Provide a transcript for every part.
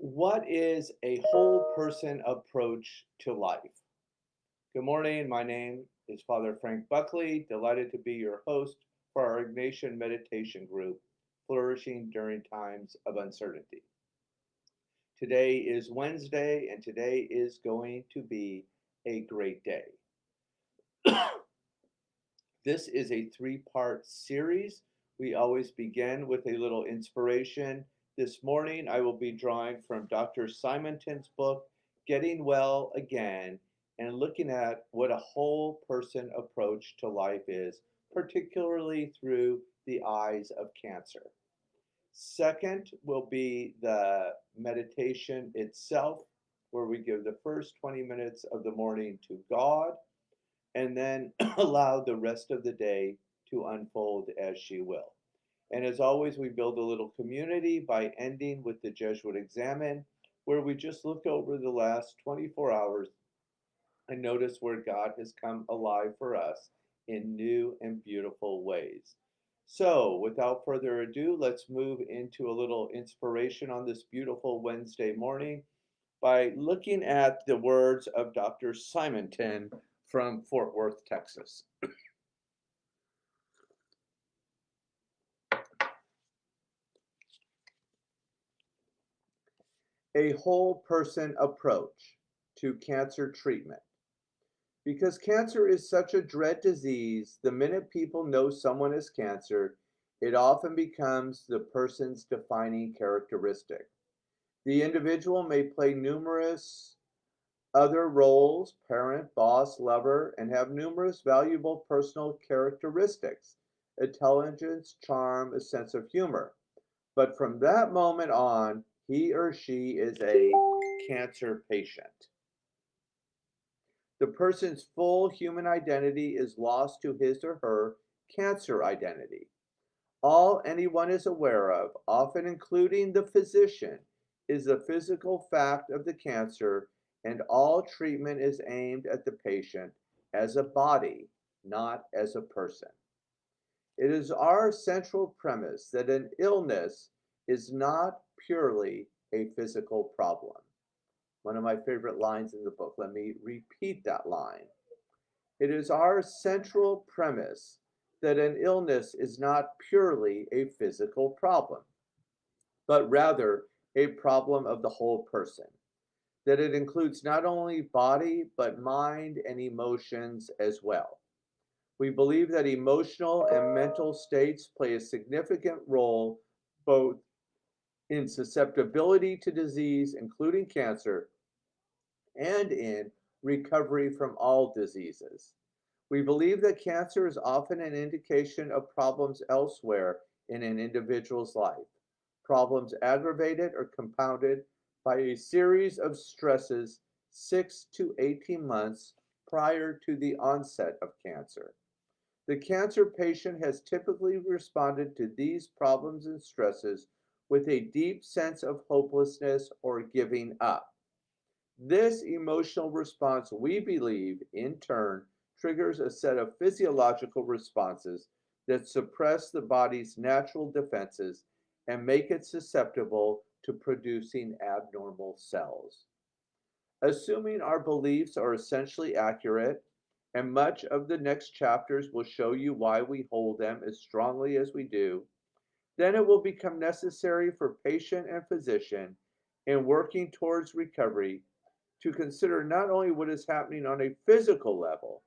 What is a whole person approach to life? Good morning. My name is Father Frank Buckley. Delighted to be your host for our Ignatian meditation group, Flourishing During Times of Uncertainty. Today is Wednesday, and today is going to be a great day. This is a three-part series. We always begin with a little inspiration. This morning, I will be drawing from Dr. Simonton's book, Getting Well Again, and looking at what a whole person approach to life is, particularly through the eyes of cancer. Second will be the meditation itself, where we give the first 20 minutes of the morning to God and then allow the rest of the day to unfold as she will. And as always, we build a little community by ending with the Jesuit Examine, where we just look over the last 24 hours and notice where God has come alive for us in new and beautiful ways. So, without further ado, let's move into a little inspiration on this beautiful Wednesday morning by looking at the words of Dr. Simonton from Fort Worth, Texas. A whole person approach to cancer treatment. Because cancer is such a dread disease, the minute people know someone has cancer, it often becomes the person's defining characteristic. The individual may play numerous other roles, parent, boss, lover, and have numerous valuable personal characteristics, intelligence, charm, a sense of humor. But from that moment on, he or she is a cancer patient. The person's full human identity is lost to his or her cancer identity. All anyone is aware of, often including the physician, is the physical fact of the cancer, and all treatment is aimed at the patient as a body, not as a person. It is our central premise that an illness is not purely a physical problem. One of my favorite lines in the book. Let me repeat that line. It is our central premise that an illness is not purely a physical problem, but rather a problem of the whole person, that it includes not only body, but mind and emotions as well. We believe that emotional and mental states play a significant role both in susceptibility to disease, including cancer, and in recovery from all diseases. We believe that cancer is often an indication of problems elsewhere in an individual's life, problems aggravated or compounded by a series of stresses 6 to 18 months prior to the onset of cancer. The cancer patient has typically responded to these problems and stresses with a deep sense of hopelessness or giving up. This emotional response, we believe, in turn, triggers a set of physiological responses that suppress the body's natural defenses and make it susceptible to producing abnormal cells. Assuming our beliefs are essentially accurate, and much of the next chapters will show you why we hold them as strongly as we do, then it will become necessary for patient and physician in working towards recovery to consider not only what is happening on a physical level,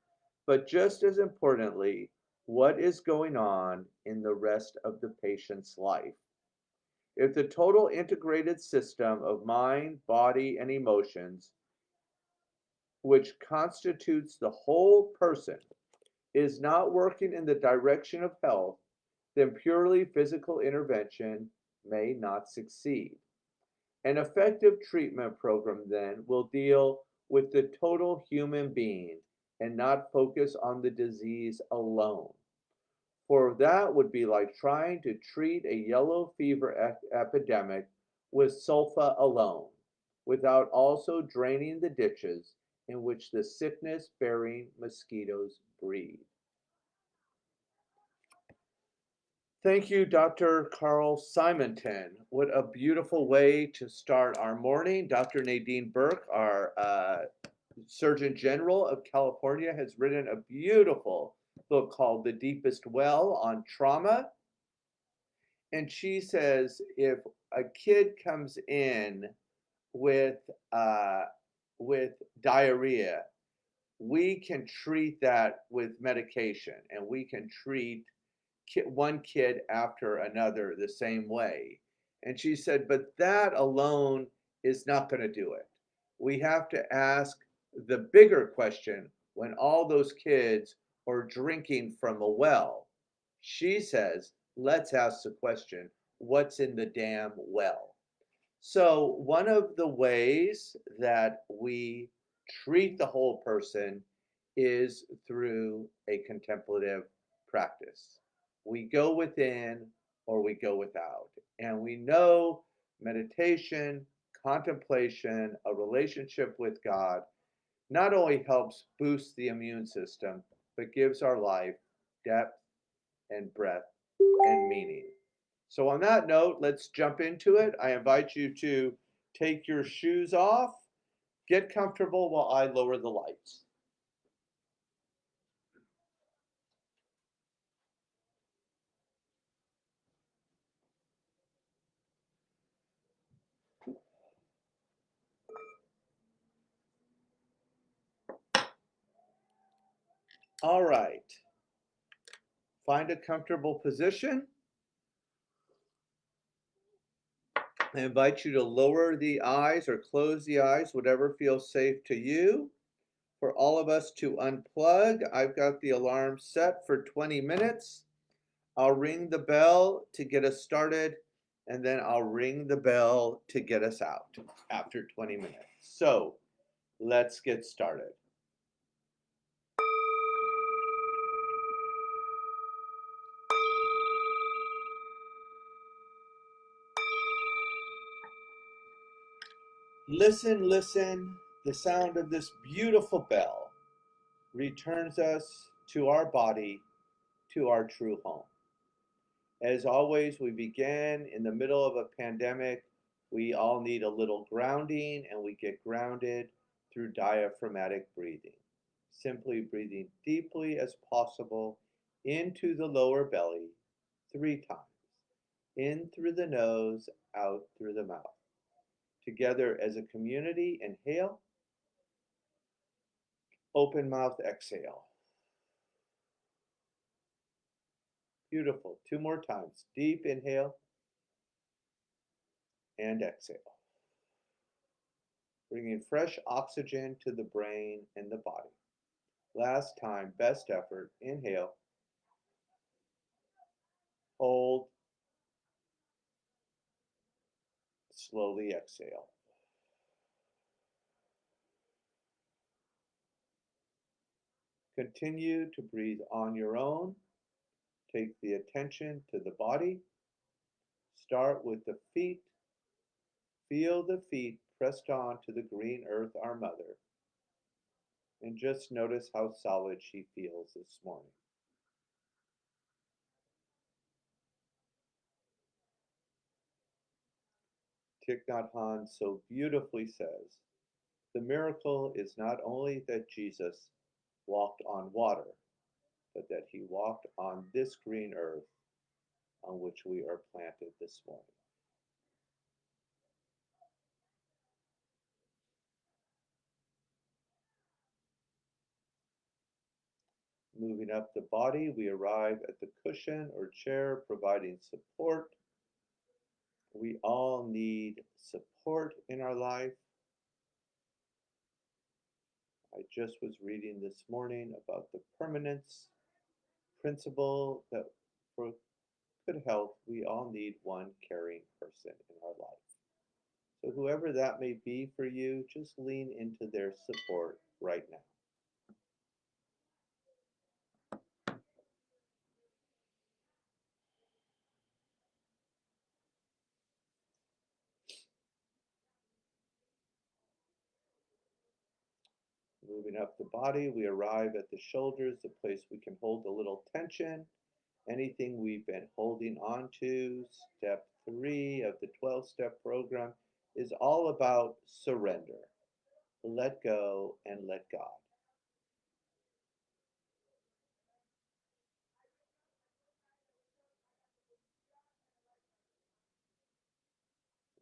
but just as importantly, what is going on in the rest of the patient's life. If the total integrated system of mind, body, and emotions, which constitutes the whole person, is not working in the direction of health, then purely physical intervention may not succeed. An effective treatment program then will deal with the total human being and not focus on the disease alone. For that would be like trying to treat a yellow fever epidemic with sulfa alone, without also draining the ditches in which the sickness bearing mosquitoes breed. Thank you, Dr. Carl Simonton. What a beautiful way to start our morning. Dr. Nadine Burke, our Surgeon General of California, has written a beautiful book called The Deepest Well on trauma. And she says if a kid comes in with uh, with diarrhea, we can treat that with medication, and we can treat one kid after another the same way. And she said, but that alone is not going to do it. We have to ask the bigger question when all those kids are drinking from a well. She says, let's ask the question, what's in the damn well? So, one of the ways that we treat the whole person is through a contemplative practice. We go within or we go without. And we know meditation, contemplation, a relationship with God not only helps boost the immune system, but gives our life depth and breadth and meaning. So, on that note, let's jump into it. I invite you to take your shoes off, get comfortable while I lower the lights. All right. Find a comfortable position. I invite you to lower the eyes or close the eyes, whatever feels safe to you. For all of us to unplug, I've got the alarm set for 20 minutes. I'll ring the bell to get us started, and then I'll ring the bell to get us out after 20 minutes. So let's get started. Listen, listen. The sound of this beautiful bell returns us to our body, to our true home. As always, we begin in the middle of a pandemic. We all need a little grounding, and we get grounded through diaphragmatic breathing. Simply breathing deeply as possible into the lower belly 3 times. In through the nose, out through the mouth. Together as a community, inhale. Open mouth, exhale. Beautiful. 2 more times. Deep inhale and exhale. Bringing fresh oxygen to the brain and the body. Last time, best effort. Inhale. Hold. Slowly exhale. Continue to breathe on your own. Take the attention to the body. Start with the feet. Feel the feet pressed onto the green earth, our mother. And just notice how solid she feels this morning. Thich Nhat Hanh so beautifully says, the miracle is not only that Jesus walked on water, but that he walked on this green earth on which we are planted this morning. Moving up the body, we arrive at the cushion or chair, providing support. We all need support in our life. I just was reading this morning about the permanence principle that for good health, we all need one caring person in our life. So, whoever that may be for you, just lean into their support right now. Moving up the body, we arrive at the shoulders, the place we can hold a little tension. anything we've been holding on to. Step 3 of the 12-step program is all about surrender. Let go and let God.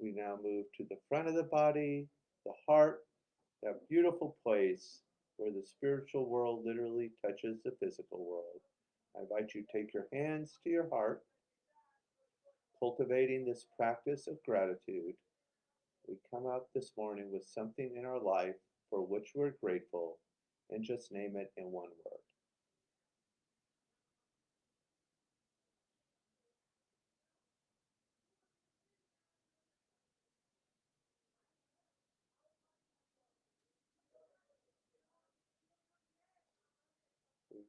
We now move to the front of the body, the heart, that beautiful place where the spiritual world literally touches the physical world. I invite you to take your hands to your heart, cultivating this practice of gratitude. We come out this morning with something in our life for which we're grateful, and just name it in one word.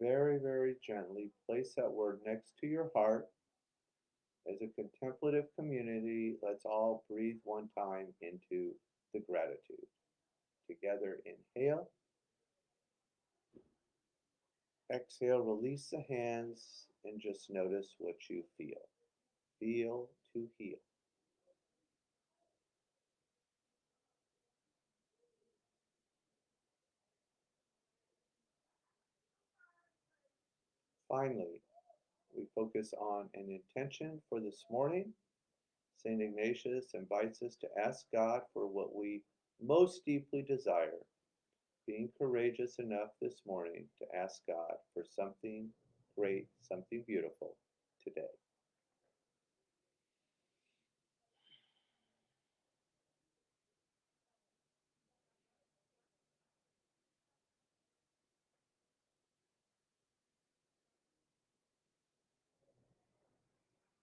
Very, very gently place that word next to your heart. As a contemplative community, let's all breathe one time into the gratitude. Together, inhale. Exhale, release the hands, and just notice what you feel. Feel to heal. Finally, we focus on an intention for this morning. St. Ignatius invites us to ask God for what we most deeply desire, being courageous enough this morning to ask God for something great, something beautiful today.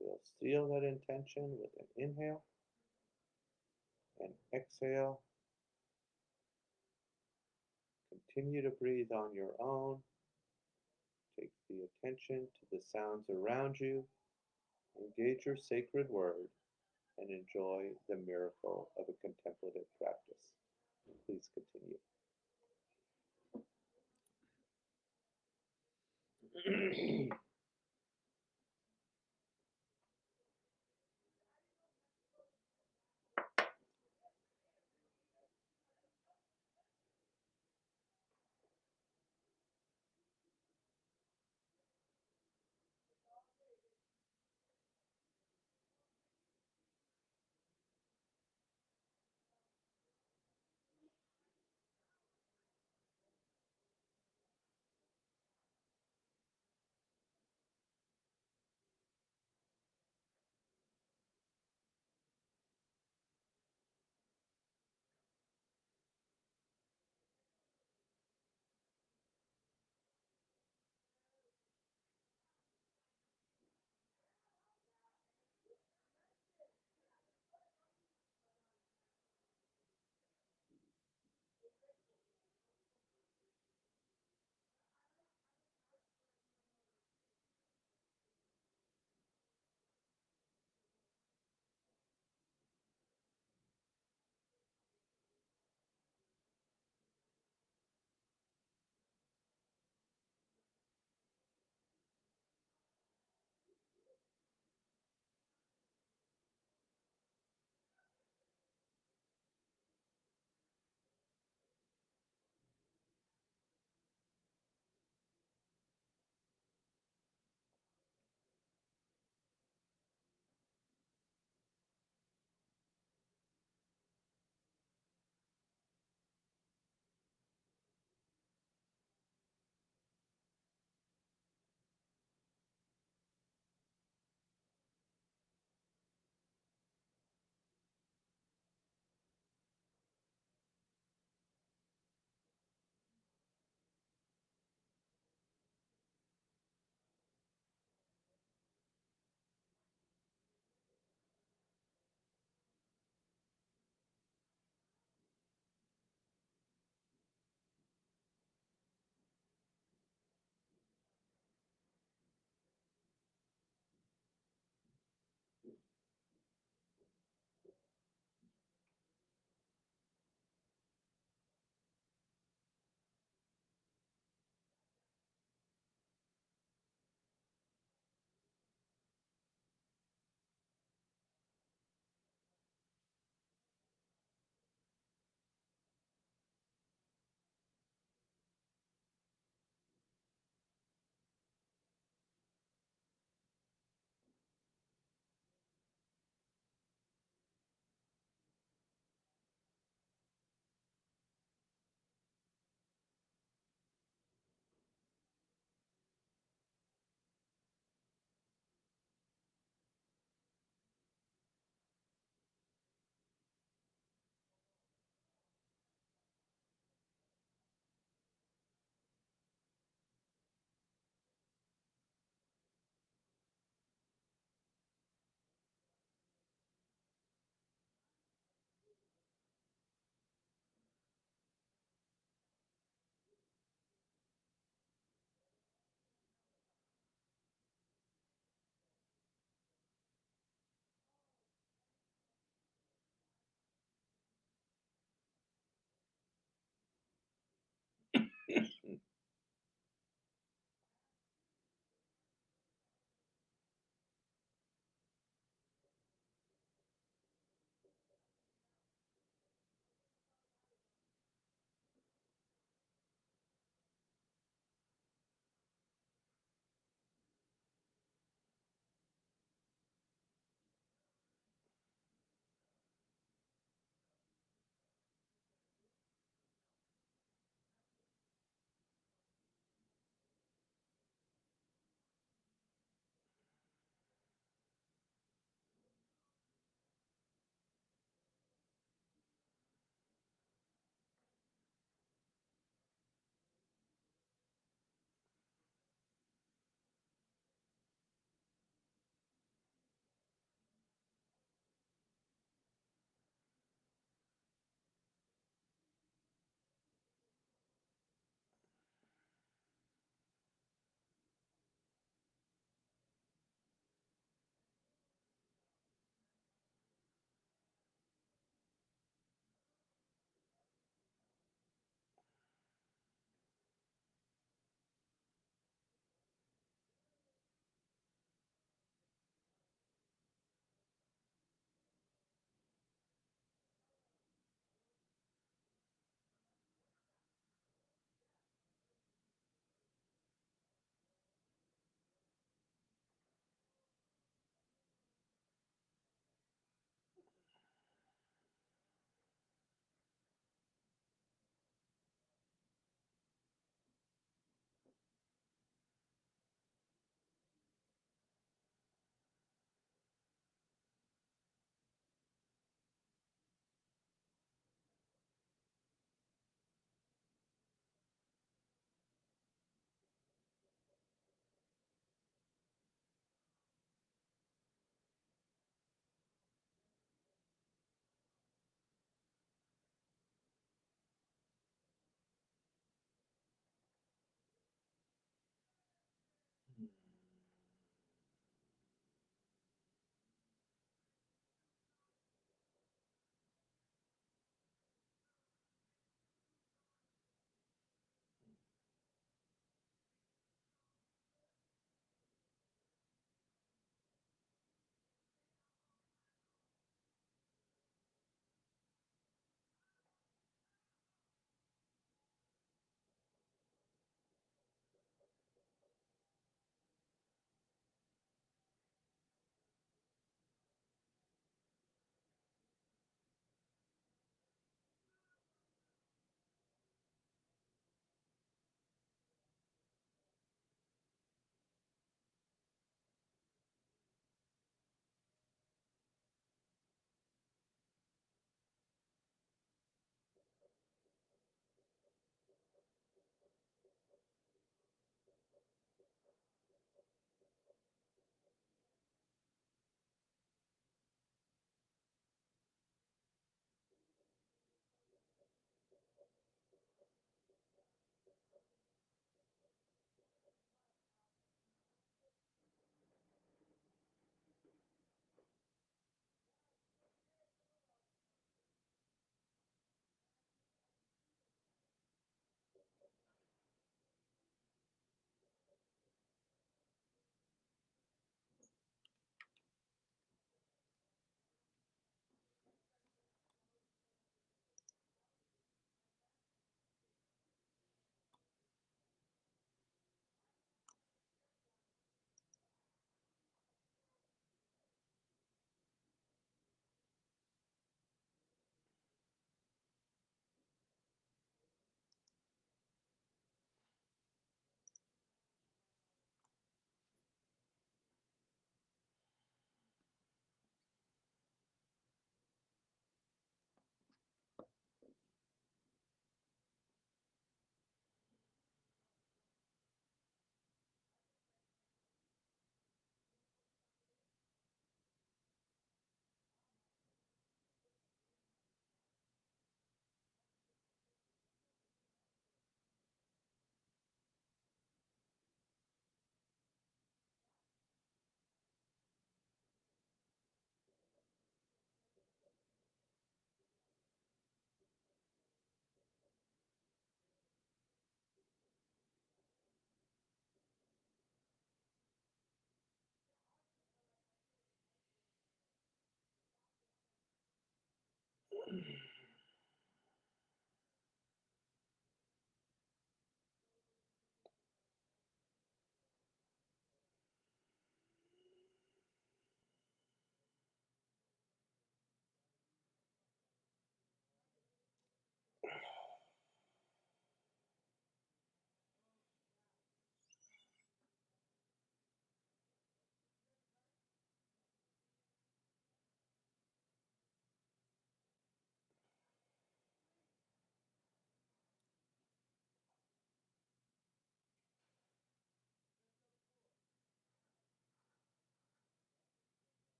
We'll seal that intention with an inhale and exhale. Continue to breathe on your own. Take the attention to the sounds around you. Engage your sacred word and enjoy the miracle of a contemplative practice. Please continue.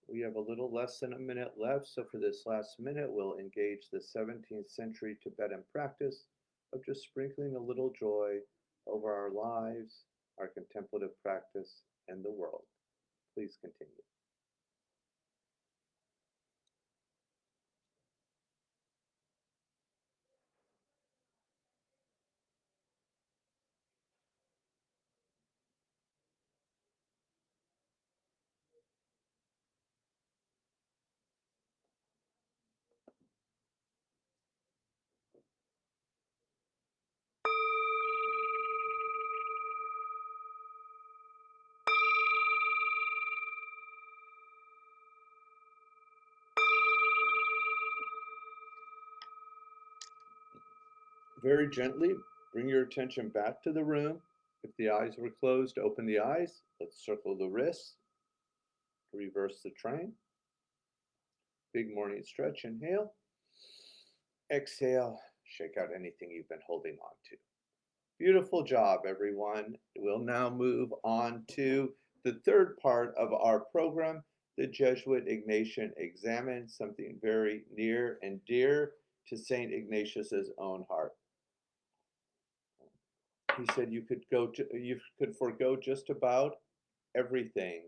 We have a little less than a minute left, so for this last minute, we'll engage the 17th century Tibetan practice of just sprinkling a little joy over our lives, our contemplative practice, and the world. Please continue. Very gently, bring your attention back to the room. If the eyes were closed, open the eyes. Let's circle the wrists. Reverse the train. Big morning stretch. Inhale. Exhale. Shake out anything you've been holding on to. Beautiful job, everyone. We'll now move on to the third part of our program, the Jesuit Ignatian Examen, something very near and dear to St. Ignatius's own heart. He said you could forego just about everything,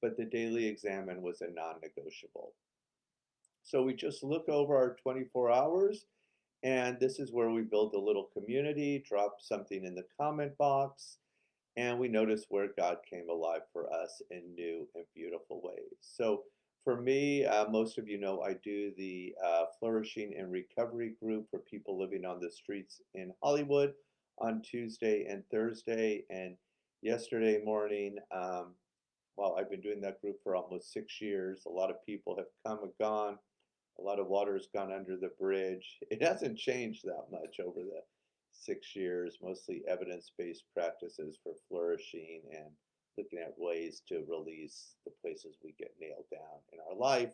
but the daily examen was a non-negotiable. So we just look over our 24 hours, and this is where we build a little community, drop something in the comment box, and we notice where God came alive for us in new and beautiful ways. So for me, most of you know I do the Flourishing and Recovery group for people living on the streets in Hollywood on Tuesday and Thursday. And yesterday morning, well, I've been doing that group for almost 6 years. A lot of people have come and gone. A lot of water has gone under the bridge. It hasn't changed that much over the 6 years, mostly evidence-based practices for flourishing and looking at ways to release the places we get nailed down in our life.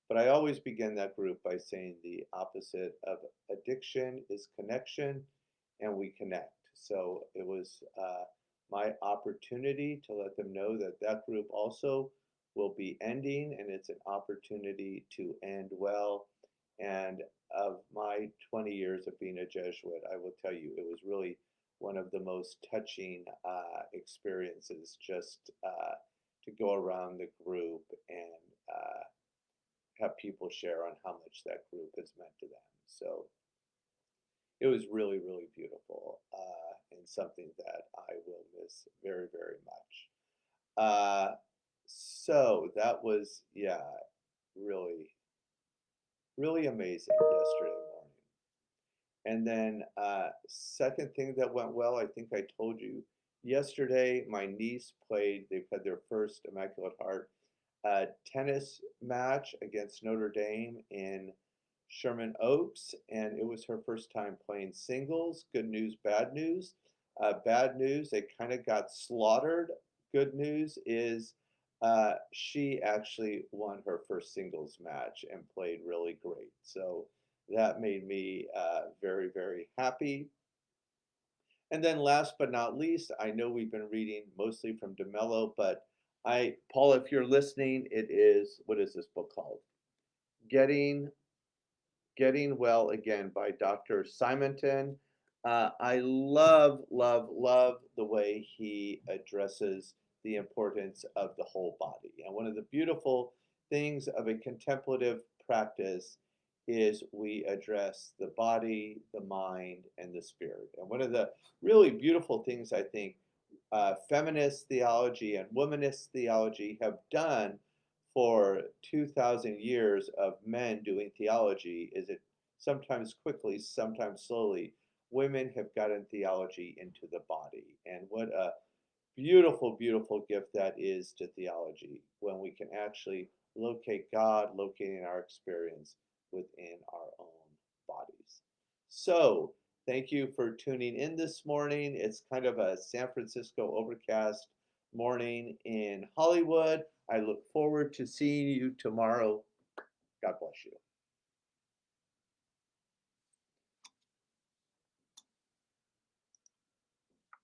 But I always begin that group by saying the opposite of addiction is connection, and we connect. So it was my opportunity to let them know that that group also will be ending, and it's an opportunity to end well. And of my 20 years of being a Jesuit, I will tell you, it was really one of the most touching experiences just to go around the group and have people share on how much that group has meant to them. So it was really, really beautiful and something that I will miss very, very much. So that was, yeah, really, really amazing yesterday morning. And then second thing that went well, I think I told you yesterday, my niece played, they've had their first Immaculate Heart tennis match against Notre Dame in Sherman Oaks, and it was her first time playing singles. Good news, bad news. Bad news, they kind of got slaughtered. Good news is she actually won her first singles match and played really great. So that made me very, very happy. And then last but not least, I know we've been reading mostly from DeMello, but Paul, if you're listening, it is, what is this book called? Getting Well Again by Dr. Simonton. I love, love, love the way he addresses the importance of the whole body. And one of the beautiful things of a contemplative practice is we address the body, the mind, and the spirit. And one of the really beautiful things I think feminist theology and womanist theology have done for 2,000 years of men doing theology is it sometimes quickly, sometimes slowly, women have gotten theology into the body. And what a beautiful, beautiful gift that is to theology when we can actually locate God, locating our experience within our own bodies. So, thank you for tuning in this morning. It's kind of a San Francisco overcast morning in Hollywood. I look forward to seeing you tomorrow. God bless you.